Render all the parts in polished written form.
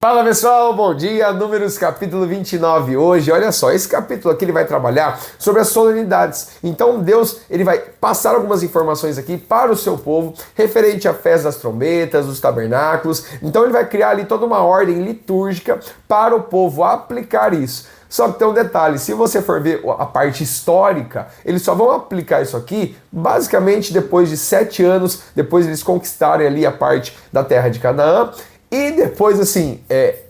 Fala pessoal, bom dia, Números capítulo 29. Hoje, olha só, esse capítulo aqui ele vai trabalhar sobre as solenidades. Então Deus ele vai passar algumas informações aqui para o seu povo, referente à festa das trombetas, dos tabernáculos. Então ele vai criar ali toda uma ordem litúrgica para o povo aplicar isso. Só que tem um detalhe, se você for ver a parte histórica, eles só vão aplicar isso aqui, basicamente depois de 7 anos, depois eles conquistarem ali a parte da terra de Canaã. E depois, assim,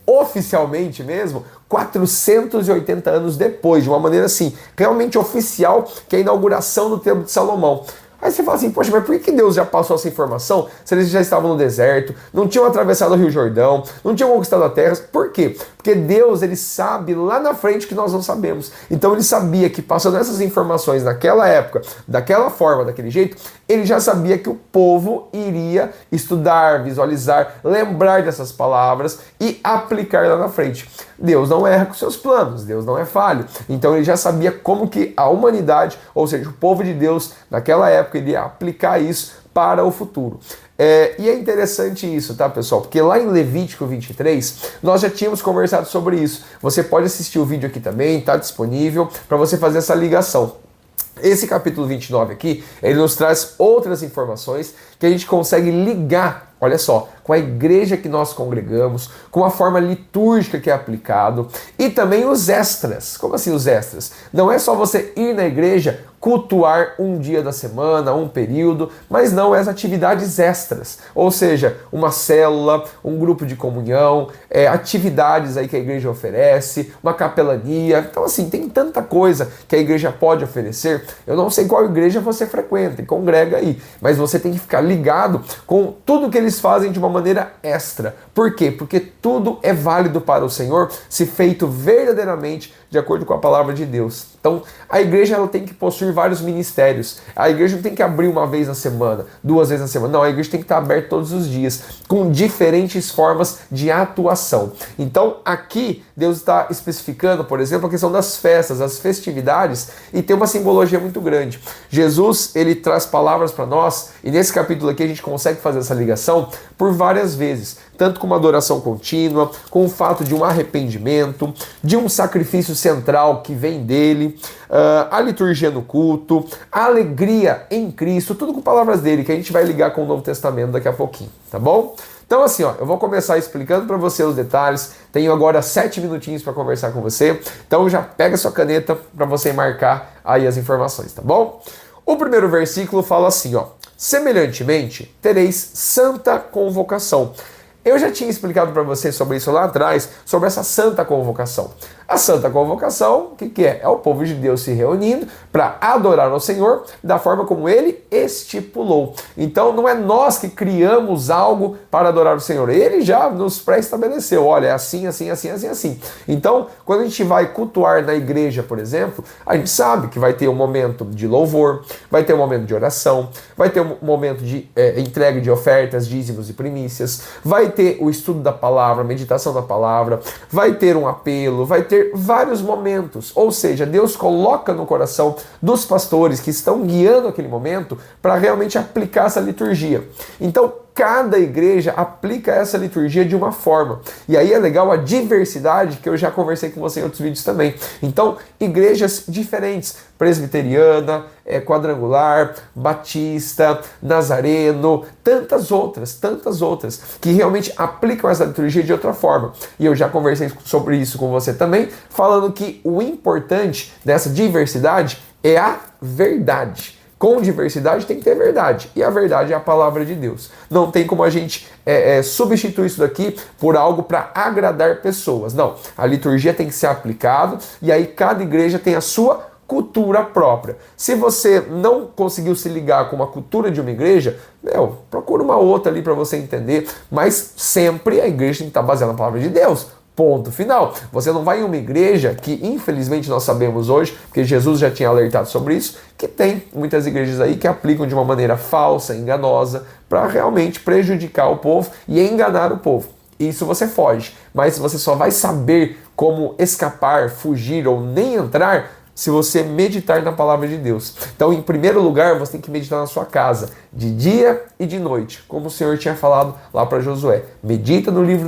oficialmente mesmo, 480 anos depois, de uma maneira assim, realmente oficial, que é a inauguração do Templo de Salomão. Aí você fala assim, poxa, mas por que Deus já passou essa informação se eles já estavam no deserto, não tinham atravessado o Rio Jordão, não tinham conquistado a terra? Por quê? Porque Deus, ele sabe lá na frente que nós não sabemos. Então ele sabia que passando essas informações naquela época, daquela forma, daquele jeito, ele já sabia que o povo iria estudar, visualizar, lembrar dessas palavras e aplicar lá na frente. Deus não erra com seus planos, Deus não é falho. Então ele já sabia como que a humanidade, ou seja, o povo de Deus, naquela época, iria aplicar isso para o futuro. E é interessante isso, tá, pessoal? Porque lá em Levítico 23, nós já tínhamos conversado sobre isso. Você pode assistir o vídeo aqui também, está disponível para você fazer essa ligação. Esse capítulo 29 aqui, ele nos traz outras informações que a gente consegue ligar, olha só, com a igreja que nós congregamos, com a forma litúrgica que é aplicado e também os extras. Como assim os extras? Não é só você ir na igreja, cultuar um dia da semana, um período, mas não as atividades extras. Ou seja, uma célula, um grupo de comunhão, atividades aí que a igreja oferece, uma capelania. Então assim, tem tanta coisa que a igreja pode oferecer. Eu não sei qual igreja você frequenta e congrega aí, mas você tem que ficar ligado com tudo que eles fazem de uma maneira extra. Por quê? Porque tudo é válido para o Senhor se feito verdadeiramente de acordo com a palavra de Deus. Então, a igreja ela tem que possuir vários ministérios. A igreja não tem que abrir uma vez na semana, 2 vezes na semana. Não, a igreja tem que estar aberta todos os dias, com diferentes formas de atuação. Então, aqui, Deus está especificando, por exemplo, a questão das festas, as festividades, e tem uma simbologia muito grande. Jesus, ele traz palavras para nós, e nesse capítulo aqui a gente consegue fazer essa ligação por várias vezes, tanto com uma adoração contínua, com o fato de um arrependimento, de um sacrifício central que vem dele, a liturgia no culto, a alegria em Cristo, tudo com palavras dele, que a gente vai ligar com o Novo Testamento daqui a pouquinho, tá bom? Então assim, ó, eu vou começar explicando para você os detalhes, tenho agora 7 minutinhos para conversar com você, então já pega sua caneta para você marcar aí as informações, tá bom? O primeiro versículo fala assim, ó, semelhantemente tereis santa convocação. Eu já tinha explicado para vocês sobre isso lá atrás, sobre essa santa convocação. A santa convocação, o que é? É o povo de Deus se reunindo para adorar ao Senhor da forma como ele estipulou. Então não é nós que criamos algo para adorar o Senhor. Ele já nos pré-estabeleceu. Olha, é assim, assim, assim, assim, assim. Então, quando a gente vai cultuar na igreja, por exemplo, a gente sabe que vai ter um momento de louvor, vai ter um momento de oração, vai ter um momento de entrega de ofertas, dízimos e primícias, vai ter o estudo da palavra, a meditação da palavra, vai ter um apelo, vai ter vários momentos, ou seja, Deus coloca no coração dos pastores que estão guiando aquele momento para realmente aplicar essa liturgia. Então, cada igreja aplica essa liturgia de uma forma. E aí é legal a diversidade, que eu já conversei com você em outros vídeos também. Então, igrejas diferentes, presbiteriana, quadrangular, batista, nazareno, tantas outras, que realmente aplicam essa liturgia de outra forma. E eu já conversei sobre isso com você também, falando que o importante dessa diversidade é a verdade. Com diversidade tem que ter verdade. E a verdade é a palavra de Deus. Não tem como a gente substituir isso daqui por algo para agradar pessoas. Não. A liturgia tem que ser aplicada e aí cada igreja tem a sua cultura própria. Se você não conseguiu se ligar com uma cultura de uma igreja, procura uma outra ali para você entender. Mas sempre a igreja tem que estar baseada na palavra de Deus. Ponto final. Você não vai em uma igreja que, infelizmente, nós sabemos hoje, porque Jesus já tinha alertado sobre isso, que tem muitas igrejas aí que aplicam de uma maneira falsa, enganosa, para realmente prejudicar o povo e enganar o povo. Isso você foge. Mas você só vai saber como escapar, fugir ou nem entrar se você meditar na palavra de Deus. Então, em primeiro lugar, você tem que meditar na sua casa, de dia e de noite, como o Senhor tinha falado lá para Josué. Medita no livro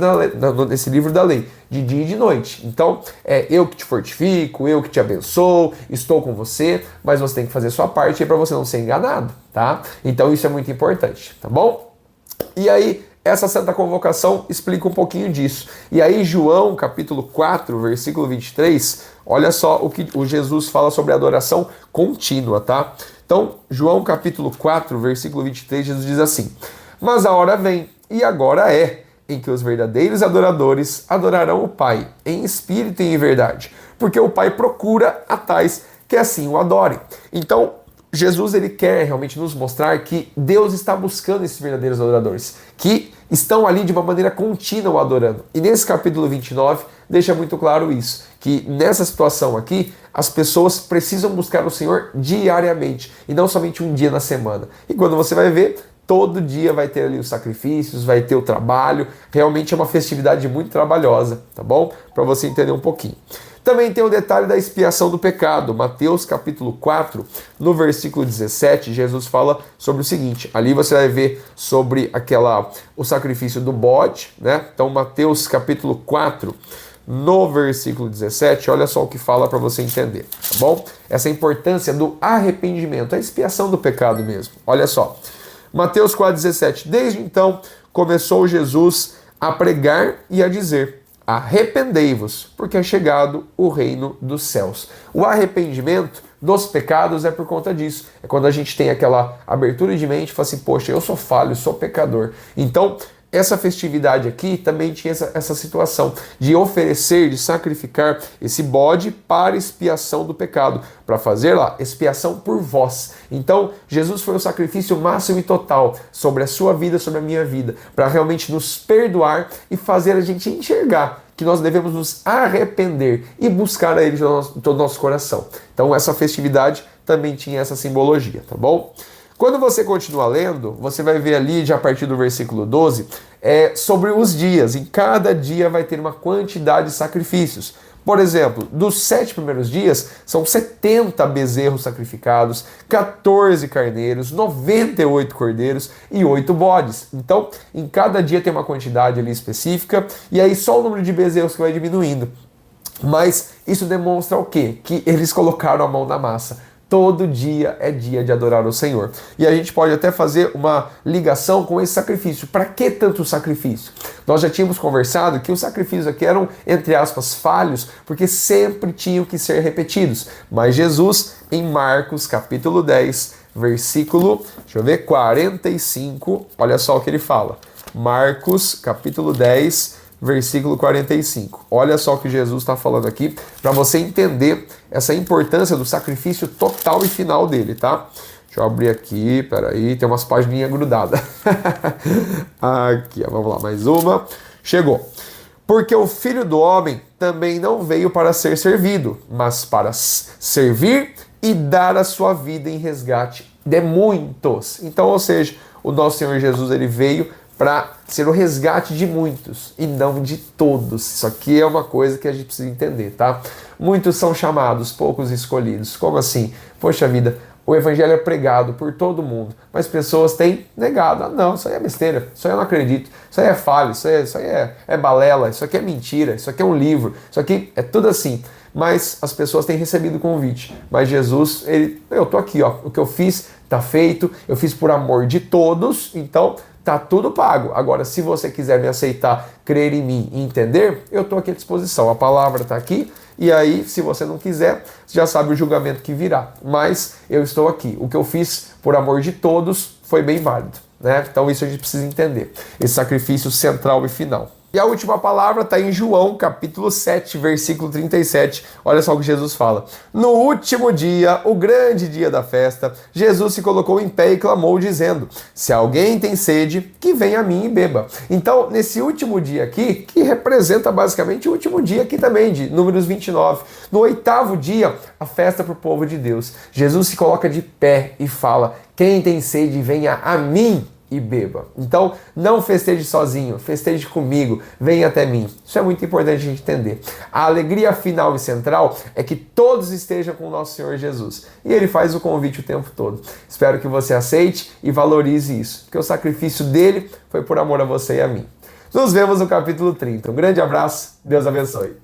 nesse livro da lei, de dia e de noite. Então, é eu que te fortifico, eu que te abençoo, estou com você, mas você tem que fazer a sua parte para você não ser enganado, tá? Então, isso é muito importante, tá bom? E aí, essa santa convocação explica um pouquinho disso. E aí, João, capítulo 4, versículo 23, olha só o que o Jesus fala sobre adoração contínua, tá? Então, João, capítulo 4, versículo 23, Jesus diz assim: mas a hora vem, e agora é, em que os verdadeiros adoradores adorarão o Pai, em espírito e em verdade, porque o Pai procura a tais que assim o adorem. Então, Jesus ele quer realmente nos mostrar que Deus está buscando esses verdadeiros adoradores, que estão ali de uma maneira contínua adorando. E nesse capítulo 29 deixa muito claro isso, que nessa situação aqui, as pessoas precisam buscar o Senhor diariamente, e não somente um dia na semana. E quando você vai ver, todo dia vai ter ali os sacrifícios, vai ter o trabalho, realmente é uma festividade muito trabalhosa, tá bom? Para você entender um pouquinho. Também tem o detalhe da expiação do pecado. Mateus capítulo 4, no versículo 17, Jesus fala sobre o seguinte. Ali você vai ver sobre o sacrifício do bode, né? Então Mateus capítulo 4, no versículo 17, olha só o que fala para você entender, tá bom? Essa importância do arrependimento, a expiação do pecado mesmo. Olha só. Mateus 4,17. Desde então começou Jesus a pregar e a dizer: arrependei-vos, porque é chegado o reino dos céus. O arrependimento dos pecados é por conta disso. É quando a gente tem aquela abertura de mente e fala assim, poxa, eu sou falho, sou pecador. Então, essa festividade aqui também tinha essa situação de oferecer, de sacrificar esse bode para expiação do pecado, para fazer lá expiação por vós. Então, Jesus foi o sacrifício máximo e total sobre a sua vida, sobre a minha vida, para realmente nos perdoar e fazer a gente enxergar que nós devemos nos arrepender e buscar a Ele de todo o nosso coração. Então, essa festividade também tinha essa simbologia, tá bom? Quando você continua lendo, você vai ver ali, já a partir do versículo 12, sobre os dias. Em cada dia vai ter uma quantidade de sacrifícios. Por exemplo, dos 7 primeiros dias, são 70 bezerros sacrificados, 14 carneiros, 98 cordeiros e 8 bodes. Então, em cada dia tem uma quantidade ali específica, e aí só o número de bezerros que vai diminuindo. Mas isso demonstra o quê? Que eles colocaram a mão na massa. Todo dia é dia de adorar o Senhor. E a gente pode até fazer uma ligação com esse sacrifício. Para que tanto sacrifício? Nós já tínhamos conversado que os sacrifícios aqui eram, entre aspas, falhos, porque sempre tinham que ser repetidos. Mas Jesus, em Marcos capítulo 10, versículo, 45, olha só o que ele fala. Marcos capítulo 10, versículo 45. Olha só o que Jesus está falando aqui, para você entender essa importância do sacrifício total e final dele, tá? Deixa eu abrir aqui, peraí, tem umas pagininhas grudadas. Aqui, ó, vamos lá, mais uma. Chegou. Porque o Filho do Homem também não veio para ser servido, mas para servir e dar a sua vida em resgate de muitos. Então, ou seja, o nosso Senhor Jesus, ele veio para ser o resgate de muitos e não de todos. Isso aqui é uma coisa que a gente precisa entender, tá? Muitos são chamados, poucos escolhidos. Como assim? Poxa vida, o evangelho é pregado por todo mundo, mas pessoas têm negado. Ah, não, isso aí é besteira, isso aí eu não acredito, isso aí é falho, isso aí é balela, isso aqui é mentira, isso aqui é um livro, isso aqui é tudo assim. Mas as pessoas têm recebido o convite. Mas Jesus, eu tô aqui, ó, o que eu fiz tá feito, eu fiz por amor de todos, então tá tudo pago. Agora, se você quiser me aceitar, crer em mim e entender, eu tô aqui à disposição. A palavra tá aqui, e aí, se você não quiser, você já sabe o julgamento que virá. Mas eu estou aqui. O que eu fiz por amor de todos foi bem válido, né? Então isso a gente precisa entender. Esse sacrifício central e final. E a última palavra está em João, capítulo 7, versículo 37. Olha só o que Jesus fala. No último dia, o grande dia da festa, Jesus se colocou em pé e clamou, dizendo: se alguém tem sede, que venha a mim e beba. Então, nesse último dia aqui, que representa basicamente o último dia aqui também, de Números 29, no 8º dia, a festa para o povo de Deus. Jesus se coloca de pé e fala: quem tem sede, venha a mim e beba. Então, não festeje sozinho, festeje comigo, venha até mim. Isso é muito importante a gente entender. A alegria final e central é que todos estejam com o nosso Senhor Jesus. E Ele faz o convite o tempo todo. Espero que você aceite e valorize isso, porque o sacrifício dele foi por amor a você e a mim. Nos vemos no capítulo 30. Um grande abraço, Deus abençoe.